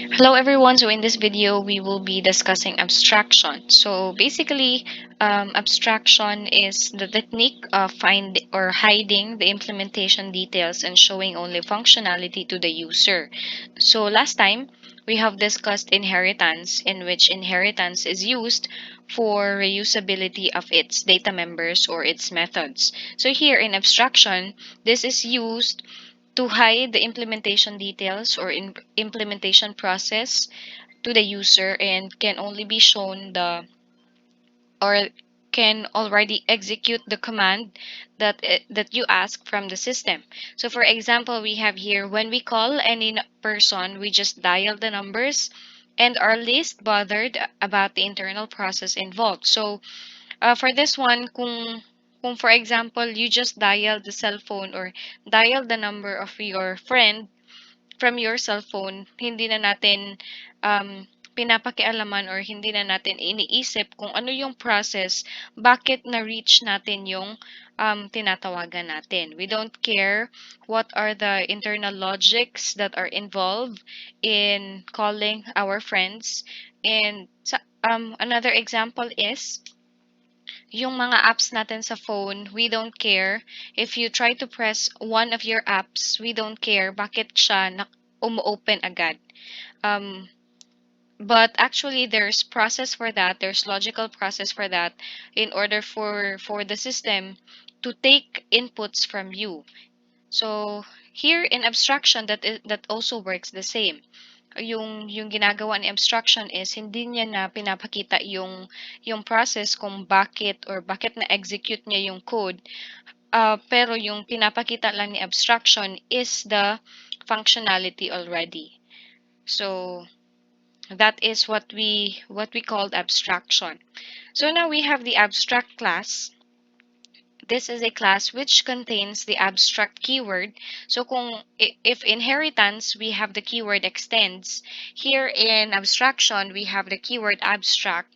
Hello everyone, so in this video we will be discussing abstraction. So basically, abstraction is the technique of finding or hiding the implementation details and showing only functionality to the user. So last time we have discussed inheritance, in which inheritance is used for reusability of its data members or its methods. So here in abstraction, this is used to hide the implementation details or implementation process to the user and can only be shown the or can already execute the command that you ask from the system. So for example, we have here when we call any person, we just dial the numbers and are least bothered about the internal process involved. So for this one, kung for example, you just dial the cell phone or dial the number of your friend from your cell phone, hindi na natin pinapakialaman or hindi na natin iniisip kung ano yung process, bakit na-reach natin yung tinatawagan natin. We don't care what are the internal logics that are involved in calling our friends. And another example is yung mga apps natin sa phone, we don't care. If you try to press one of your apps, we don't care bakit siya umu-open agad. Um, but actually, there's process for that. There's logical process for that in order for the system to take inputs from you. So here in abstraction, that also works the same. Yung ginagawa ni abstraction is hindi niya na pinapakita yung process kung bakit na execute niya yung code. Pero yung pinapakita lang ni abstraction is the functionality already. So that is what we called abstraction. So now we have the abstract class. This is a class which contains the abstract keyword. So if inheritance, we have the keyword extends. Here in abstraction, we have the keyword abstract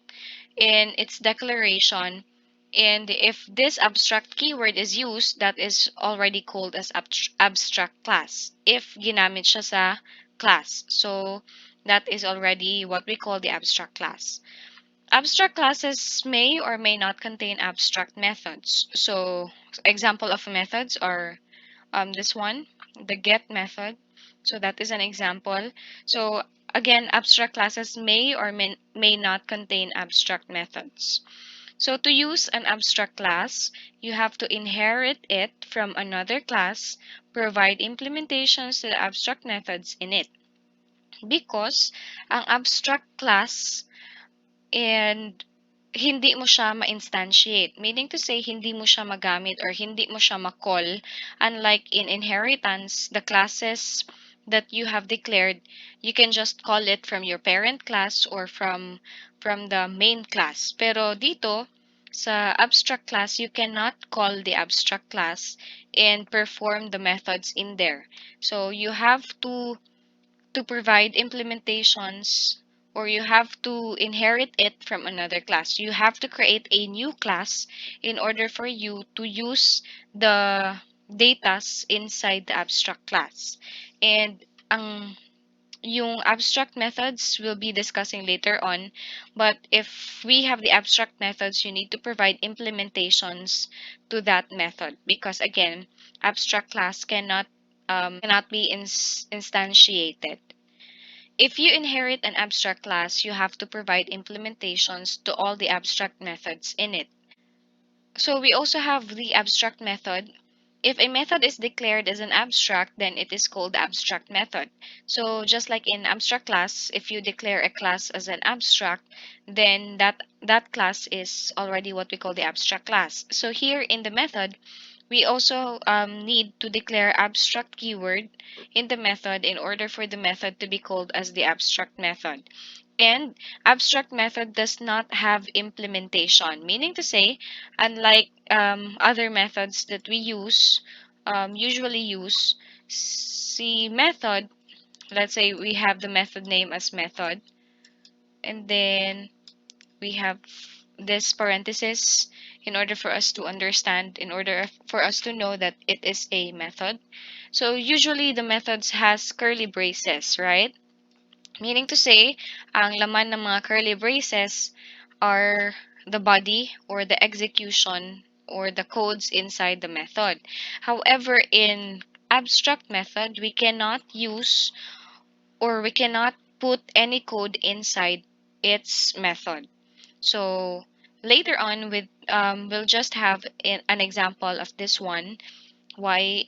in its declaration. And if this abstract keyword is used, that is already called as abstract class. If ginamit siya sa class. So that is already what we call the abstract class. Abstract classes may or may not contain abstract methods. So example of methods are this one, the get method. So that is an example. So again, abstract classes may or may not contain abstract methods. So to use an abstract class, you have to inherit it from another class, provide implementations to the abstract methods in it. Because ang abstract class and hindi mo siya ma-instantiate. Meaning to say, hindi mo siya magamit or hindi mo siya ma-call. Unlike in inheritance, the classes that you have declared, you can just call it from your parent class or from the main class. Pero dito, sa abstract class, you cannot call the abstract class and perform the methods in there. So you have to provide implementations or you have to inherit it from another class. You have to create a new class in order for you to use the datas inside the abstract class. And yung abstract methods we'll be discussing later on, but if we have the abstract methods, you need to provide implementations to that method because again, abstract class cannot be instantiated. If you inherit an abstract class, you have to provide implementations to all the abstract methods in it. So we also have the abstract method. If a method is declared as an abstract, then it is called the abstract method. So just like in abstract class, if you declare a class as an abstract, then that class is already what we call the abstract class. So here in the method, we also need to declare abstract keyword in the method in order for the method to be called as the abstract method. And abstract method does not have implementation, meaning to say, unlike other methods that we usually use, see method, let's say we have the method name as method, and then we have this parenthesis in order for us to understand, in order for us to know that it is a method. So usually the methods has curly braces, right? Meaning to say, ang laman ng mga curly braces are the body or the execution or the codes inside the method. However, in abstract method, we cannot use or we cannot put any code inside its method. So later on, we'll just have an example of this one. Why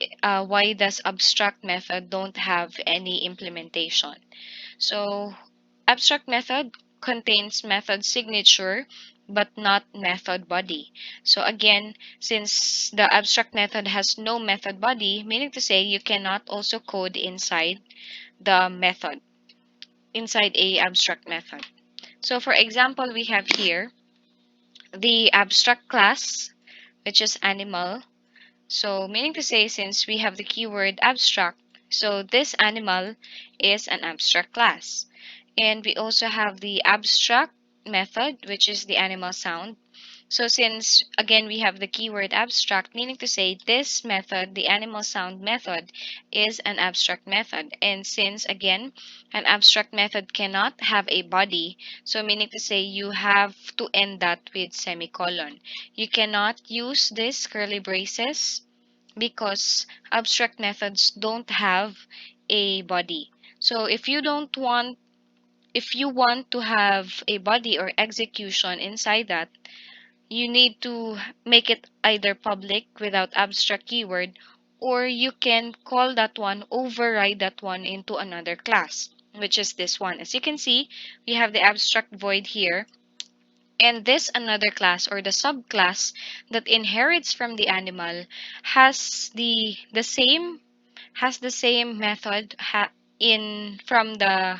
does abstract method don't have any implementation? So abstract method contains method signature but not method body. So again, since the abstract method has no method body, meaning to say you cannot also code inside the method, inside a abstract method. So for example, we have here the abstract class, which is animal. So meaning to say, since we have the keyword abstract, so this animal is an abstract class. And we also have the abstract method, which is the animal sound. So since again we have the keyword abstract, meaning to say this method, the animal sound method, is an abstract method. And since again an abstract method cannot have a body, so meaning to say you have to end that with semicolon. You cannot use this curly braces because abstract methods don't have a body. So if you want to have a body or execution inside that, you need to make it either public without abstract keyword, or you can call that one, override that one into another class, which is this one. As you can see, we have the abstract void here, and this another class or the subclass that inherits from the animal has the same method in from the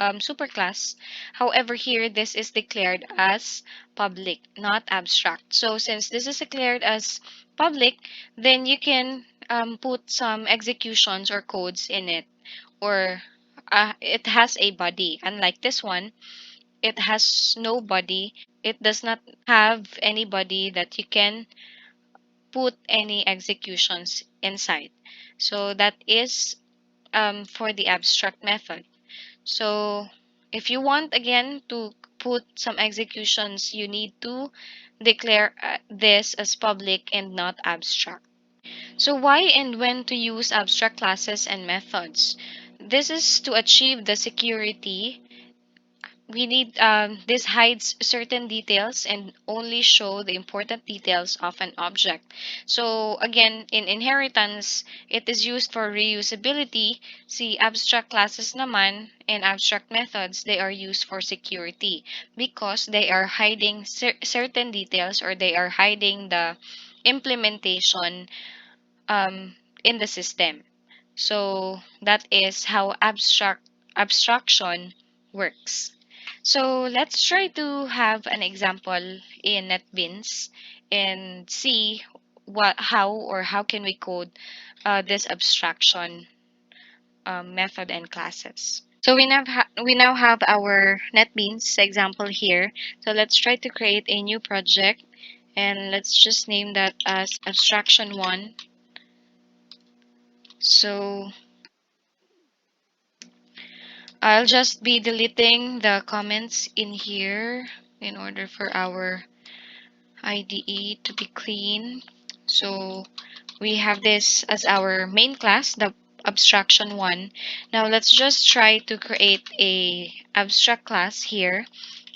superclass. However, here this is declared as public, not abstract. So since this is declared as public, then you can put some executions or codes in it, or it has a body. Unlike this one, it has no body. It does not have any body that you can put any executions inside. So that is for the abstract method. So if you want again to put some executions, you need to declare this as public and not abstract. So why and when to use abstract classes and methods? This is to achieve the security. We need this hides certain details and only show the important details of an object. So again, in inheritance, it is used for reusability. See, abstract classes naman and abstract methods, they are used for security because they are hiding certain details, or they are hiding the implementation um, in the system. So that is how abstraction works. So let's try to have an example in Netbeans and see how can we code this abstraction method and classes. So we now have our Netbeans example here. So let's try to create a new project, and let's just name that as abstraction 1. So I'll just be deleting the comments in here in order for our IDE to be clean. So we have this as our main class, the abstraction 1. Now let's just try to create a abstract class here,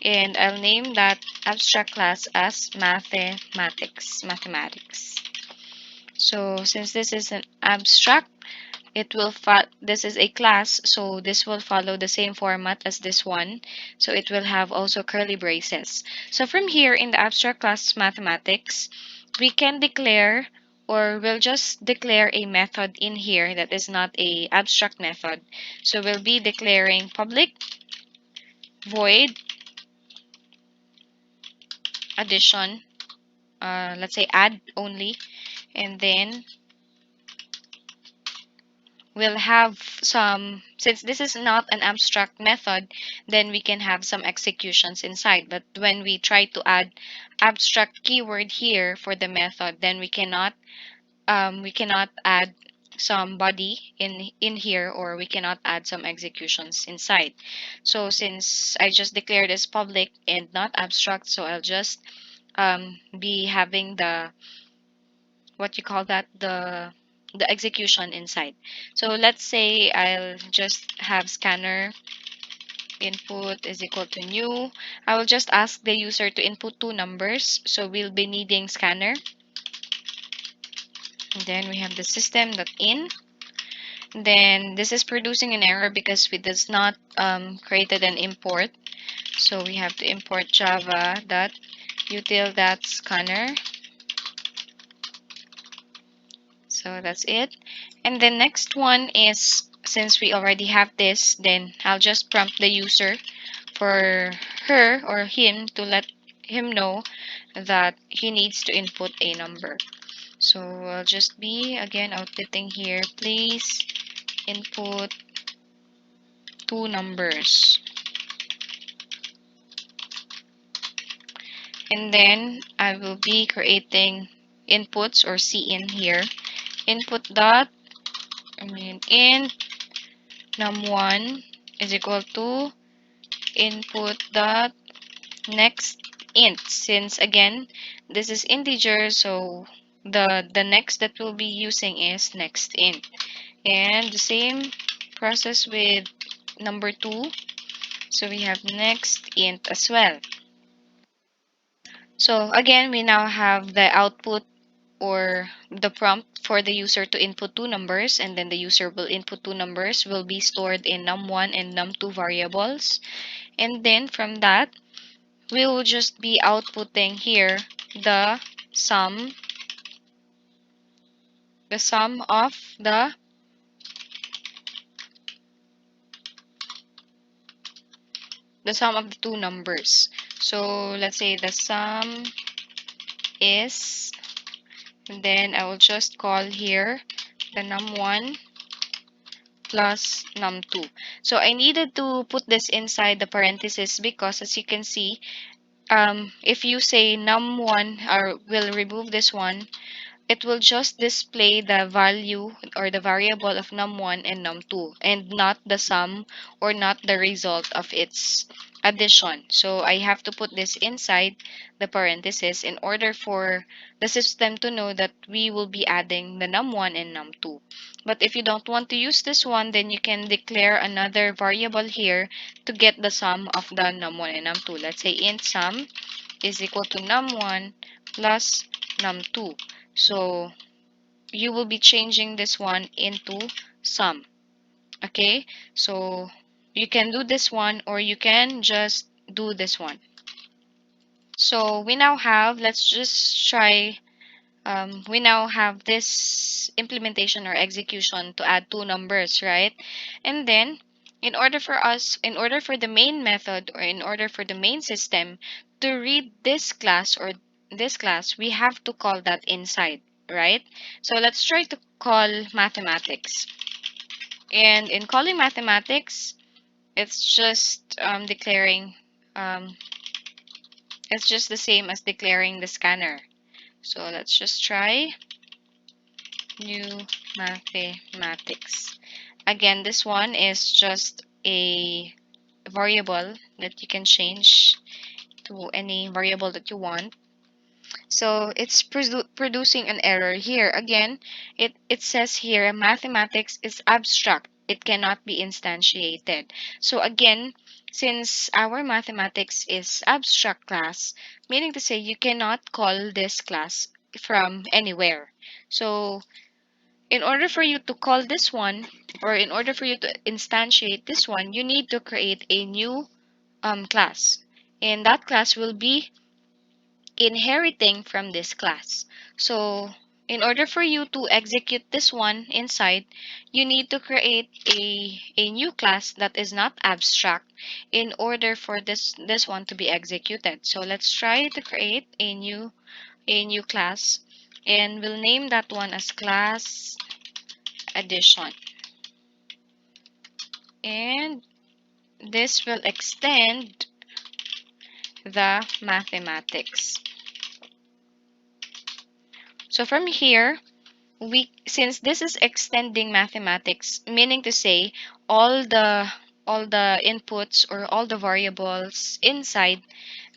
and I'll name that abstract class as mathematics. So since this is an abstract, this is a class, so this will follow the same format as this one. So it will have also curly braces. So from here in the abstract class mathematics, we can declare, or we'll just declare a method in here that is not a abstract method. So we'll be declaring public void addition, let's say add only, and then we'll have some, since this is not an abstract method, then we can have some executions inside. But when we try to add abstract keyword here for the method, then we cannot add some body in here, or we cannot add some executions inside. So since I just declared as public and not abstract, so I'll just be having the, what you call that, the execution inside. So let's say I'll just have scanner input is equal to new. I will just ask the user to input two numbers, so we'll be needing scanner, and then we have the system.in. Then this is producing an error because we does not created an import, so we have to import java.util.scanner. So that's it. And the next one is, since we already have this, then I'll just prompt the user for her or him to let him know that he needs to input a number. So I'll just be again outputting here, please input two numbers. And then I will be creating inputs or cin here. Input dot, int num1 is equal to input dot next int. Since again this is integer, so the next that we'll be using is next int. And the same process with number 2. So we have next int as well. So again, we now have the output or the prompt for the user to input two numbers, and then the user will input two numbers, will be stored in num1 and num2 variables. And then from that, we will just be outputting here the sum, the sum of the two numbers. So let's say the sum is, and then I will just call here the num1 plus num2. So I needed to put this inside the parentheses because, as you can see, if you say num1 or will remove this one, it will just display the value or the variable of num1 and num2 and not the sum or not the result of its addition. So I have to put this inside the parenthesis in order for the system to know that we will be adding the num1 and num2. But if you don't want to use this one, then you can declare another variable here to get the sum of the num1 and num2. Let's say int sum is equal to num1 plus num2. So you will be changing this one into sum. Okay, so you can do this one or you can just do this one. So we now have, let's just try, we now have this implementation or execution to add two numbers, right? And then in order for the main method or in order for the main system to read this class or this class, we have to call that inside, right? So let's try to call mathematics. And in calling mathematics, it's just declaring, um, it's just the same as declaring the scanner. So let's just try new mathematics. Again, this one is just a variable that you can change to any variable that you want. So it's producing an error here. Again, it says here mathematics is abstract. It cannot be instantiated. So again, since our mathematics is abstract class, meaning to say you cannot call this class from anywhere. So in order for you to call this one, or in order for you to instantiate this one, you need to create a new class. And that class will be inheriting from this class. So in order for you to execute this one inside, you need to create a new class that is not abstract in order for this one to be executed. So let's try to create a new class, and we'll name that one as class addition. And this will extend the mathematics. So from here, since this is extending mathematics, meaning to say all the inputs or all the variables inside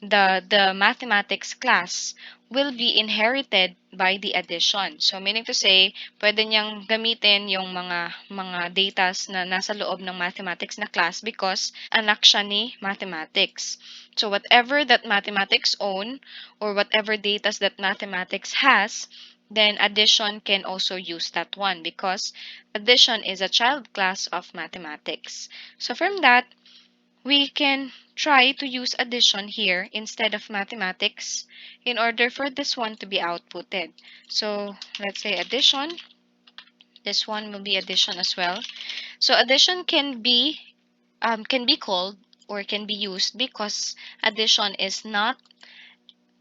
the mathematics class will be inherited by the addition. So meaning to say, pwede niyang gamitin yung mga datas na nasa loob ng mathematics na class because anak siya ni mathematics. So whatever that mathematics own or whatever datas that mathematics has, then addition can also use that one because addition is a child class of mathematics. So from that, we can try to use addition here instead of mathematics in order for this one to be outputted. So let's say addition. This one will be addition as well. So addition can be called or can be used because addition is not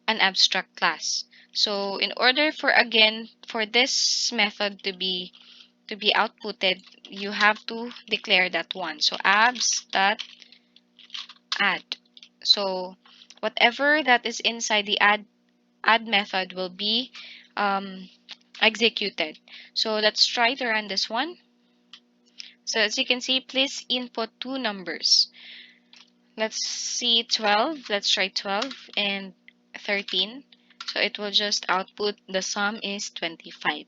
an abstract class. So in order for again for this method to be outputted, you have to declare that one. So abs dot add. So whatever that is inside the add method will be um, executed. So let's try to run this one. So as you can see, please input two numbers. Let's see 12. Let's try 12 and 13. So it will just output the sum is 25.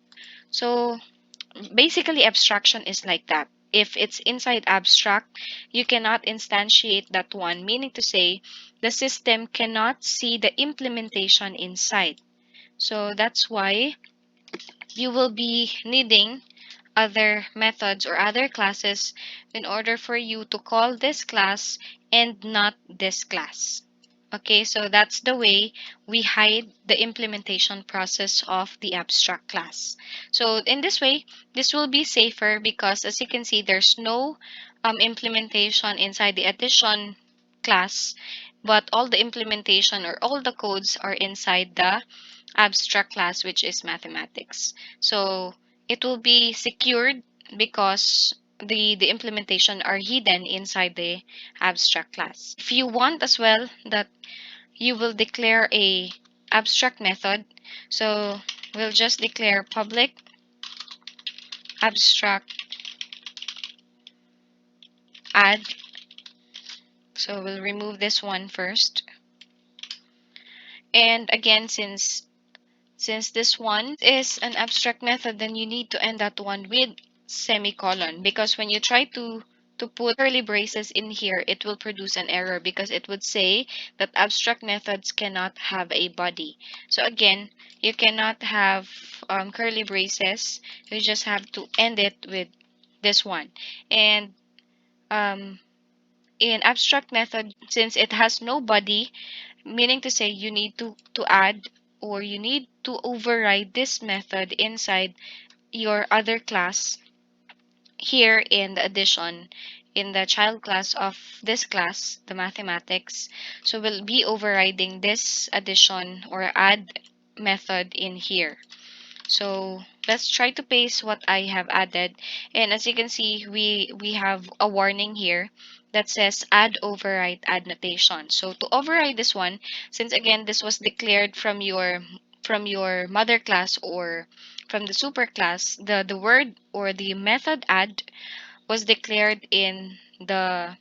So basically abstraction is like that. If it's inside abstract, you cannot instantiate that one, meaning to say the system cannot see the implementation inside. So that's why you will be needing other methods or other classes in order for you to call this class and not this class. Okay, so that's the way we hide the implementation process of the abstract class. So in this way, this will be safer because as you can see, there's no implementation inside the addition class, but all the implementation or all the codes are inside the abstract class, which is mathematics. So it will be secured because the implementation are hidden inside the abstract class. If you want as well that you will declare a abstract method, so we'll just declare public abstract add. So we'll remove this one first. And again, since this one is an abstract method, then you need to end that one with semicolon because when you try to put curly braces in here, it will produce an error because it would say that abstract methods cannot have a body. So again, you cannot have curly braces. You just have to end it with this one. And um, in abstract method, since it has no body, meaning to say you need to add or you need to override this method inside your other class here in the addition in the child class of this class, the mathematics. So we'll be overriding this addition or add method in here. So let's try to paste what I have added. And as you can see, we have a warning here that says add override add notation. So to override this one, since again this was declared from your mother class or from the super class, the word or the method add was declared in the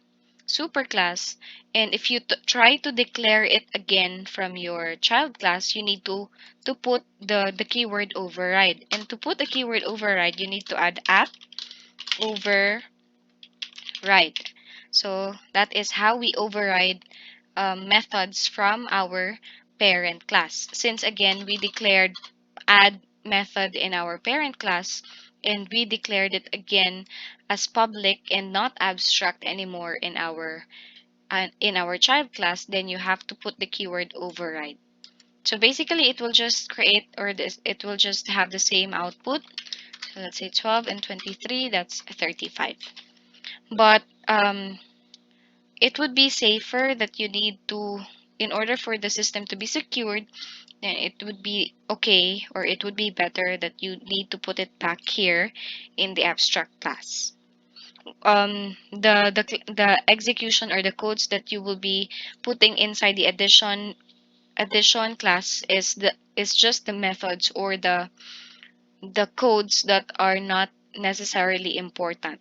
superclass, and if you try to declare it again from your child class, you need to put the keyword override, and to put the keyword override you need to add at override. So that is how we override methods from our parent class, since again we declared add method in our parent class and we declared it again as public and not abstract anymore in our child class, then you have to put the keyword override. So basically it will just create or this it will just have the same output. So let's say 12 and 23, that's 35. But it would be safer that you need to, in order for the system to be secured, then it would be okay or it would be better that you need to put it back here in the abstract class. The execution or the codes that you will be putting inside the addition class is just the methods or the codes that are not necessarily important.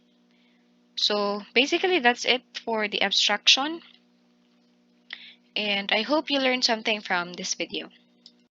So basically, that's it for the abstraction. And I hope you learned something from this video.